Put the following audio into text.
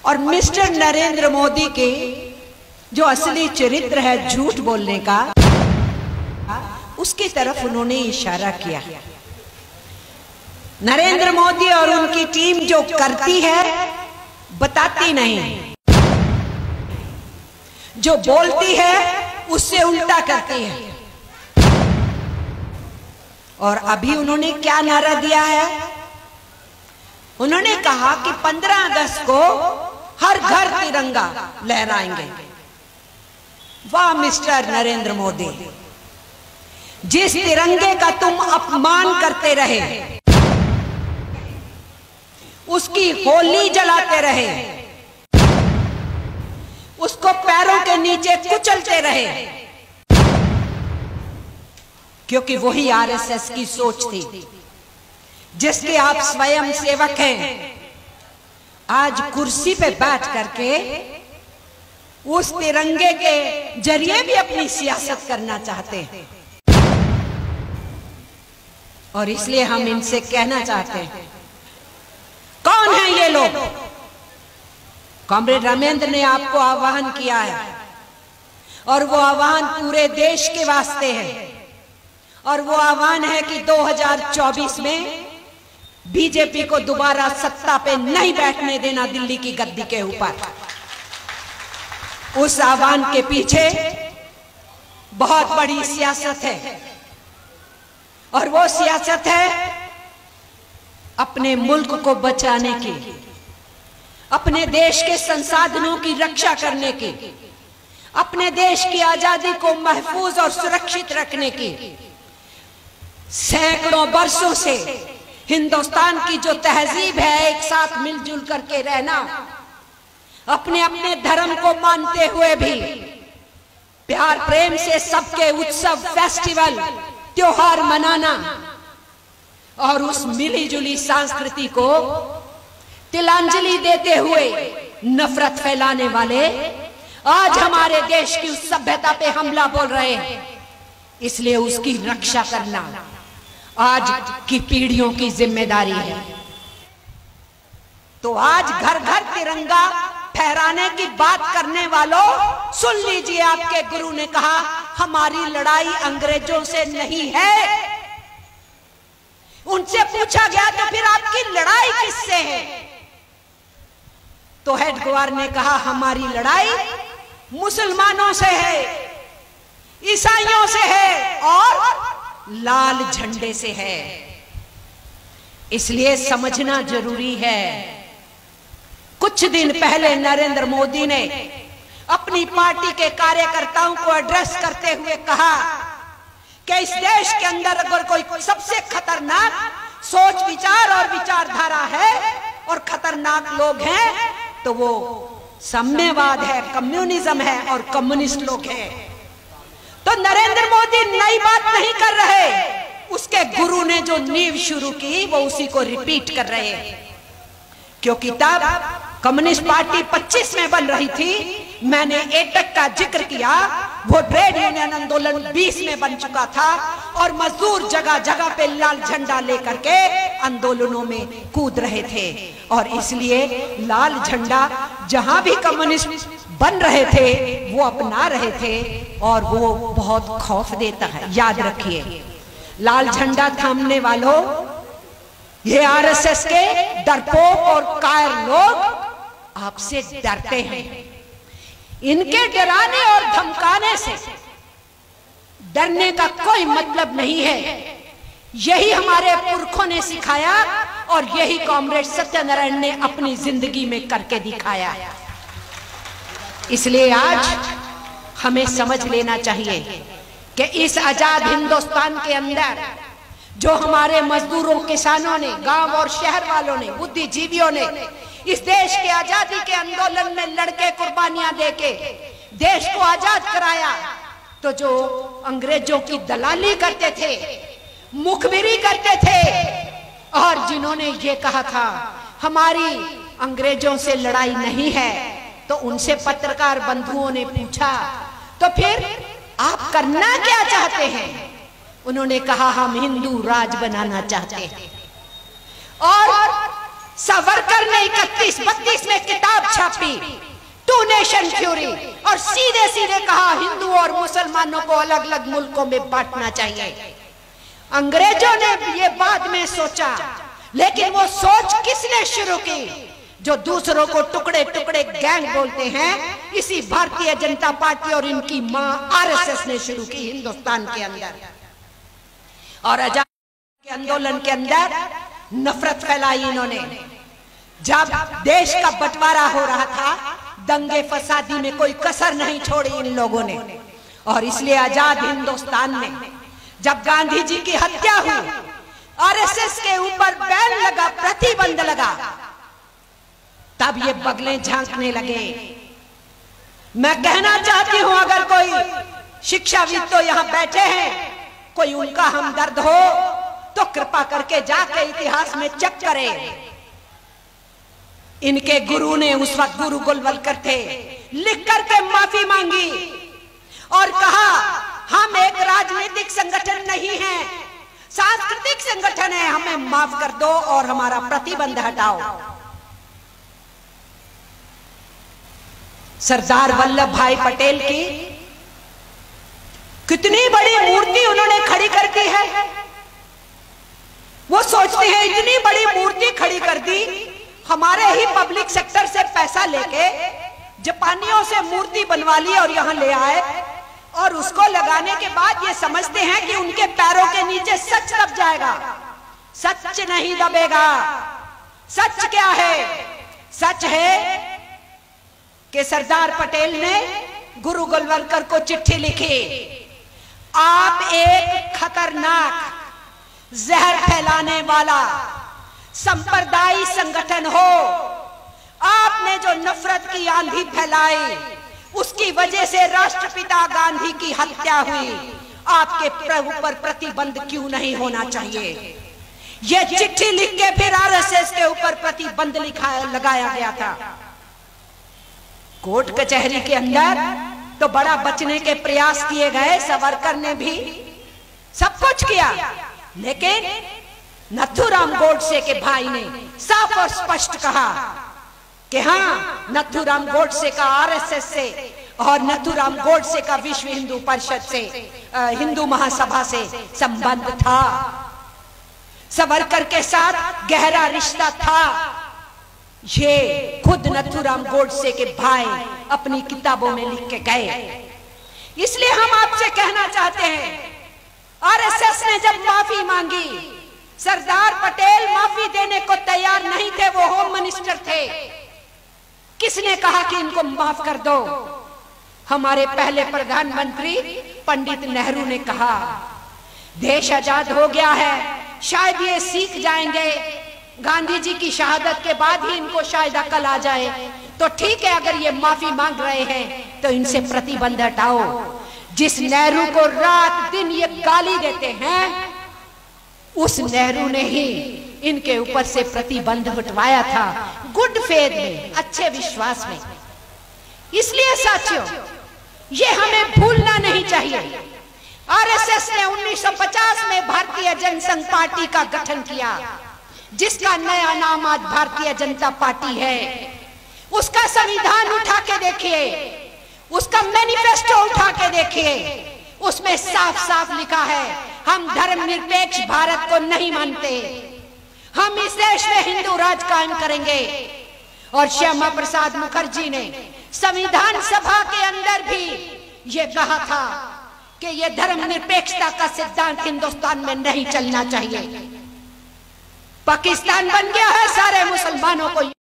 और मिस्टर नरेंद्र मोदी के जो असली चरित्र है झूठ बोलने का, उसकी तरफ उन्होंने इशारा किया। नरेंद्र मोदी और उनकी टीम जो करती है बताती नहीं, जो बोलती है उससे उल्टा करती है। और अभी उन्होंने क्या नारा दिया है? उन्होंने कहा कि 15 अगस्त को हर घर तिरंगा लहराएंगे। वाह मिस्टर नरेंद्र मोदी, जिस तिरंगे का तुम अपमान करते रहे, उसकी होली जलाते रहे, उसको पैरों के नीचे कुचलते रहे, क्योंकि वही आरएसएस की सोच थी जिसके आप स्वयं सेवक हैं। आज कुर्सी पे बैठ करके उस तिरंगे के जरिए भी अपनी सियासत करना चाहते हैं। और इसलिए हम इनसे कहना चाहते हैं, कौन है ये लोग? कॉमरेड रामेंद्र ने आपको आह्वान किया है और वो आह्वान पूरे देश के वास्ते है। और वो आह्वान है कि 2024 में बीजेपी को दोबारा सत्ता पे नहीं बैठने देना दिल्ली की गद्दी के ऊपर। उस आह्वान के पीछे बहुत बड़ी सियासत है और वो सियासत है अपने मुल्क को बचाने की, अपने देश के संसाधनों की रक्षा करने की, अपने देश की आजादी को महफूज और सुरक्षित रखने की। सैकड़ों वर्षों से हिंदुस्तान की जो तहजीब है, एक साथ मिलजुल करके रहना, अपने अपने धर्म को मानते हुए भी प्यार प्रेम से सबके उत्सव, फेस्टिवल, त्योहार मनाना और उस मिली जुली संस्कृति को तिलांजलि देते हुए नफरत फैलाने वाले आज हमारे देश की उस सभ्यता पे हमला बोल रहे हैं। इसलिए उसकी रक्षा करना आज की पीढ़ियों की जिम्मेदारी है। तो आज घर घर तिरंगा फहराने की बात करने वालों, सुन लीजिए, आपके गुरु ने कहा हमारी लड़ाई अंग्रेजों से नहीं है। उनसे पूछा गया तो फिर आपकी लड़ाई किससे है? तो हेड गवार ने कहा हमारी लड़ाई मुसलमानों से है, ईसाइयों से है और लाल झंडे से है। इसलिए समझना जरूरी है। कुछ दिन पहले नरेंद्र मोदी ने अपनी पार्टी के कार्यकर्ताओं को एड्रेस करते हुए कहा कि इस देश के अंदर अगर कोई सबसे खतरनाक सोच विचार और विचारधारा है और खतरनाक लोग हैं तो वो साम्यवाद है, कम्युनिज्म है और कम्युनिस्ट लोग हैं। तो नरेंद्र मोदी नई बात नहीं कर रहे, उसके गुरु ने जो नींव शुरू की वो उसी को रिपीट कर रहे हैं। क्योंकि तब कम्युनिस्ट पार्टी 25 में बन रही थी, मैंने एटक का जिक्र किया, वो ट्रेड यूनियन आंदोलन 20 में बन चुका था और मजदूर जगह जगह पे लाल झंडा लेकर के आंदोलनों में कूद रहे थे। और इसलिए लाल झंडा जहां भी कम्युनिस्ट बन रहे थे वो अपना रहे थे और वो बहुत खौफ देता है। याद रखिए, लाल झंडा थामने वालों, ये आरएसएस के डरपोक और कायर लोग आपसे डरते हैं। इनके डराने और धमकाने से डरने का कोई मतलब नहीं है। यही हमारे पुरखों ने सिखाया और यही कॉमरेड सत्यनारायण ने अपनी जिंदगी में करके दिखाया। इसलिए आज हमें समझ लेना चाहिए कि इस आजाद हिंदुस्तान के अंदर जो हमारे मजदूरों, किसानों ने, गांव और शहर वालों ने, बुद्धिजीवियों ने इस देश के आजादी के आंदोलन में लड़के कुर्बानियां देके देश को आजाद कराया, तो जो अंग्रेजों की दलाली करते थे, मुखबिरी करते थे और जिन्होंने ये कहा था हमारी अंग्रेजों से लड़ाई नहीं है, तो उनसे पत्रकार बंधुओं ने पूछा तो फिर आप करना क्या चाहते हैं? उन्होंने कहा हम हिंदू राज बनाना चाहते हैं। और सावरकर ने 31-32 में किताब छापी। छापी, टू नेशन थ्योरी, और सीधे सीधे कहा हिंदुओं और मुसलमानों को अलग अलग मुल्कों में बांटना चाहिए। अंग्रेजों ने ये बाद में सोचा, लेकिन वो सोच किसने शुरू की? जो दूसरों को टुकड़े टुकड़े गैंग बोलते हैं, इसी भारतीय जनता पार्टी और इनकी मां आरएसएस ने शुरू की हिंदुस्तान के अंदर। और आजादी के आंदोलन के अंदर नफरत फैलाई इन्होंने। जब देश का बंटवारा हो रहा था, दंगे फसादी में कोई कसर नहीं छोड़ी इन लोगों ने। और इसलिए आजाद हिंदुस्तान में जब गांधी जी की हत्या हुई, आरएसएस के ऊपर बैन लगा, प्रतिबंध लगा, तब ये बगलें झांकने लगे। मैं कहना चाहती हूं, अगर कोई शिक्षाविद तो यहां बैठे हैं, कोई उनका हमदर्द हो तो कृपा करके जाके इतिहास में चेक करें। इनके गुरु ने, उस वक्त गुरु गोलवलकर थे, लिख करके माफी मांगी और कहा हम एक राजनीतिक संगठन नहीं है, सांस्कृतिक संगठन है, हमें माफ कर दो और हमारा प्रतिबंध हटाओ। सरदार वल्लभ भाई पटेल की कितनी बड़ी मूर्ति उन्होंने खड़ी कर दी है। वो सोचते हैं इतनी बड़ी मूर्ति खड़ी कर दी, हमारे ही पब्लिक सेक्टर से पैसा लेके जापानियों से मूर्ति बनवा ली और यहां ले आए, और उसको लगाने के बाद ये समझते हैं कि उनके पैरों के नीचे सच दब जाएगा। सच नहीं दबेगा। सच क्या है? सच है कि सरदार पटेल ने गुरु गोलवलकर को चिट्ठी लिखी, आप एक खतरनाक जहर फैलाने वाला संप्रदायी संगठन हो। आपने जो नफरत की आंधी फैलाई, उसकी वजह से राष्ट्रपिता गांधी की हत्या हुई। आपके ऊपर प्रतिबंध क्यों नहीं होना चाहिए? यह चिट्ठी लिख के फिर आरएसएस के ऊपर प्रतिबंध लगाया गया था। कोर्ट कचहरी के अंदर तो बड़ा बचने के प्रयास किए गए, सावरकर ने भी सब कुछ किया, लेकिन नथुराम गोडसे के भाई ने साफ और स्पष्ट कहा कि हाँ, नथुराम गोडसे का आरएसएस से और नथुराम गोडसे का विश्व हिंदू परिषद से, हिंदू महासभा से संबंध था। सावरकर के साथ गहरा रिश्ता था। ये खुद नथुराम गोडसे के भाई अपनी किताबों में लिख के गए। इसलिए हम आपसे कहना चाहते हैं, आरएसएस ने जब माफी मांगी, सरदार पटेल माफी देने को तैयार नहीं थे, वो होम मिनिस्टर थे। किसने कहा कि इनको माफ कर दो? हमारे पहले प्रधानमंत्री पंडित नेहरू ने कहा, देश आजाद हो गया है, शायद ये सीख जाएंगे, गांधी जी की शहादत के बाद ही इनको शायद अकल आ जाए, तो ठीक है, अगर ये माफी मांग रहे हैं तो इनसे प्रतिबंध हटाओ। जिस नेहरू को रात दिन ये गाली देते हैं, उस नेहरू ने ही इनके ऊपर से प्रतिबंध हटवाया था, गुड फेथ में, अच्छे विश्वास में। इसलिए साथियों, ये हमें भूलना नहीं चाहिए। आरएसएस ने 1950 में भारतीय जनसंघ पार्टी का गठन किया, जिसका नया नाम आज भारतीय जनता पार्टी है। उसका संविधान उठा के देखिए, उसका मैनिफेस्टो उठा के देखिए, उसमें साफ साफ लिखा है, हम धर्मनिरपेक्ष भारत को नहीं मानते, हम इस देश में हिंदू राज कायम करेंगे। और श्यामा प्रसाद मुखर्जी ने संविधान सभा के अंदर भी ये कहा था कि ये धर्मनिरपेक्षता का सिद्धांत हिंदुस्तान में नहीं चलना चाहिए। पाकिस्तान बन गया है सारे मुसलमानों को